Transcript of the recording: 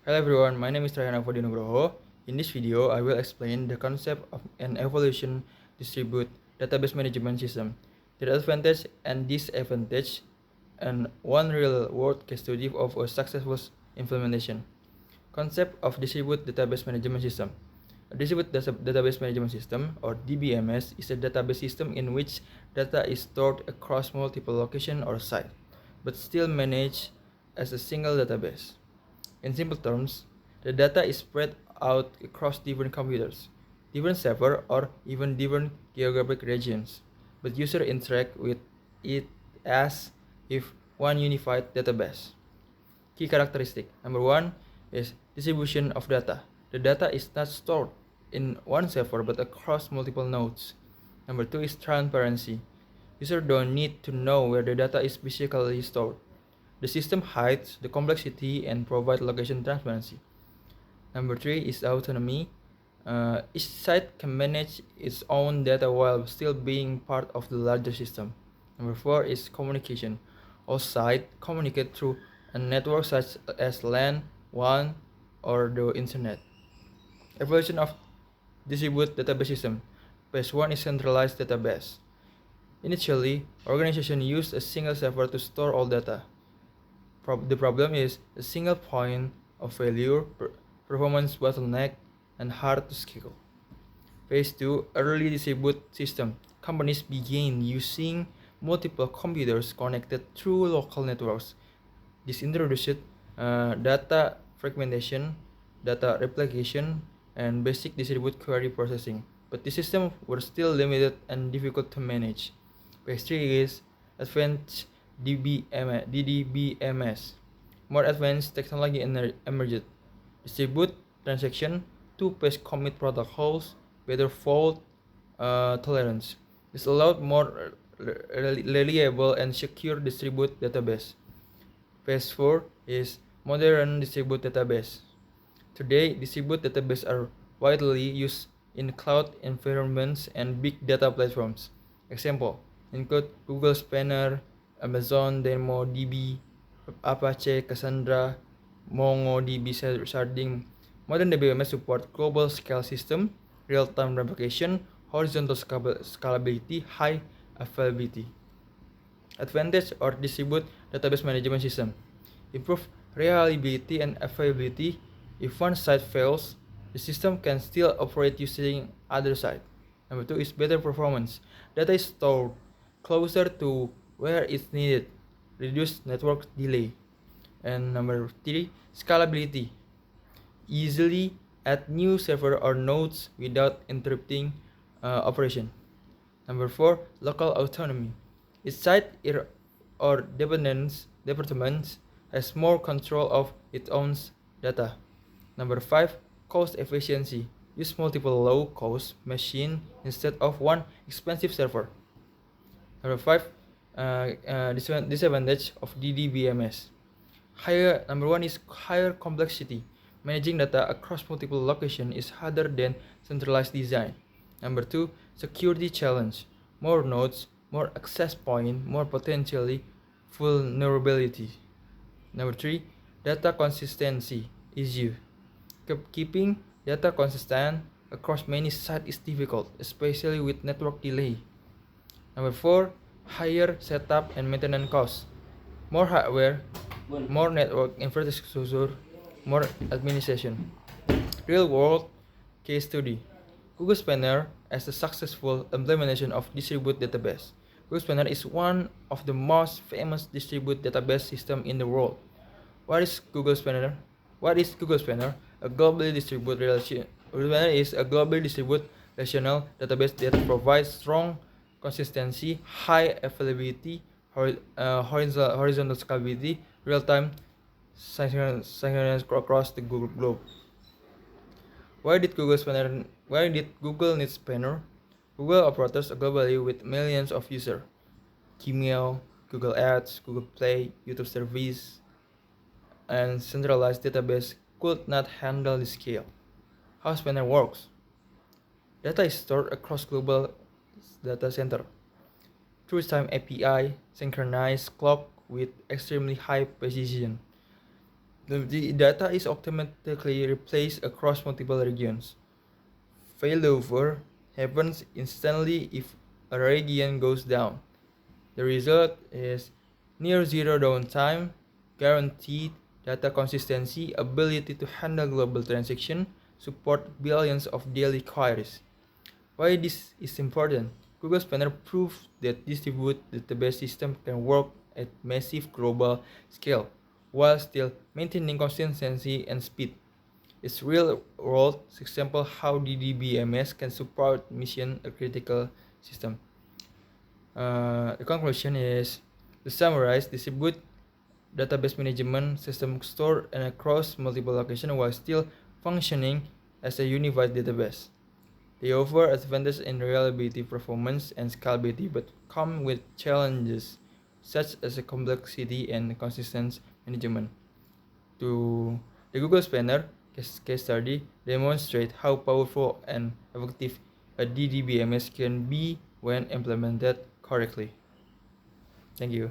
Hello everyone, my name is Trayana Fodinugroho. In this video, I will explain the concept of an evolution distributed database management system, the advantage and disadvantage, and one real-world case study of a successful implementation. Concept of distributed database management system. A distributed database management system, or DBMS, is a database system in which data is stored across multiple locations or sites, but still managed as a single database. In simple terms, the data is spread out across different computers, different servers, or even different geographic regions, but users interact with it as if one unified database. Key characteristic. Number one is distribution of data. The data is not stored in one server but across multiple nodes. Number two is transparency. Users don't need to know where the data is physically stored. The system hides the complexity and provides location transparency. Number three is autonomy. Each site can manage its own data while still being part of the larger system. Number four is communication. All sites communicate through a network such as LAN, WAN, or the internet. Evolution of distributed database system. Phase 1 is centralized database. Initially, organization used a single server to store all data. The problem is a single point of failure, performance bottleneck, and hard to scale. Phase 2, early distributed system. Companies began using multiple computers connected through local networks. This introduced data fragmentation, data replication, and basic distributed query processing. But the systems were still limited and difficult to manage. Phase 3 is advanced DDBMS. More advanced technology emerged. Distribute transaction, two-phase commit protocols, better fault tolerance. This allowed more reliable and secure distributed database. Phase 4 is modern distributed database. Today, distributed databases are widely used in cloud environments and big data platforms. Example include Google Spanner, Amazon DynamoDB, Apache Cassandra, MongoDB sharding. Modern DBMS support global scale system, real-time replication, horizontal scalability, high availability. Advantage or distributed database management system. Improve reliability and availability. If one site fails, the system can still operate using other site. Number two is better performance. Data is stored closer to where it's needed, reduce network delay. And number three, scalability. Easily add new server or nodes without interrupting operation. Number four, local autonomy. Each site or department has more control of its own data. Number five, cost efficiency. Use multiple low-cost machines instead of one expensive server. Number five, disadvantage of DDBMS. Number one is higher complexity. Managing data across multiple locations is harder than centralized design. Number two, security challenge. More nodes, more access points, more potentially vulnerability. Number three, data consistency issue. Keeping data consistent across many sites is difficult, especially with network delay. Number four, higher setup and maintenance costs. More hardware, more network infrastructure, more administration. Real world case study. Google Spanner as a successful implementation of distributed database. Google Spanner is one of the most famous distributed database system in the world. What is Google Spanner? What is Google Spanner? A globally distributed Google Spanner is a globally distributed relational database that provides strong consistency, high availability, horizontal scalability, real-time synchronous across the Google globe. Why did Google need Spanner? Google operates globally with millions of users. Gmail, Google Ads, Google Play, YouTube service, and centralized database could not handle the scale. How Spanner works? Data is stored across global data center. Through time API, synchronized clock with extremely high precision. The data is automatically replaced across multiple regions. Failover happens instantly if a region goes down. The result is near zero downtime, guaranteed data consistency, ability to handle global transactions, support billions of daily queries. Why this is important? Google Spanner proves that distributed database system can work at massive global scale while still maintaining consistency and speed. It's real-world example how DDBMS can support mission a critical system. The conclusion is, to summarize, distributed database management system store and across multiple locations while still functioning as a unified database. They offer advantages in reliability, performance, and scalability, but come with challenges such as complexity and consistent management. To the Google Spanner case study demonstrate how powerful and effective a DDBMS can be when implemented correctly. Thank you.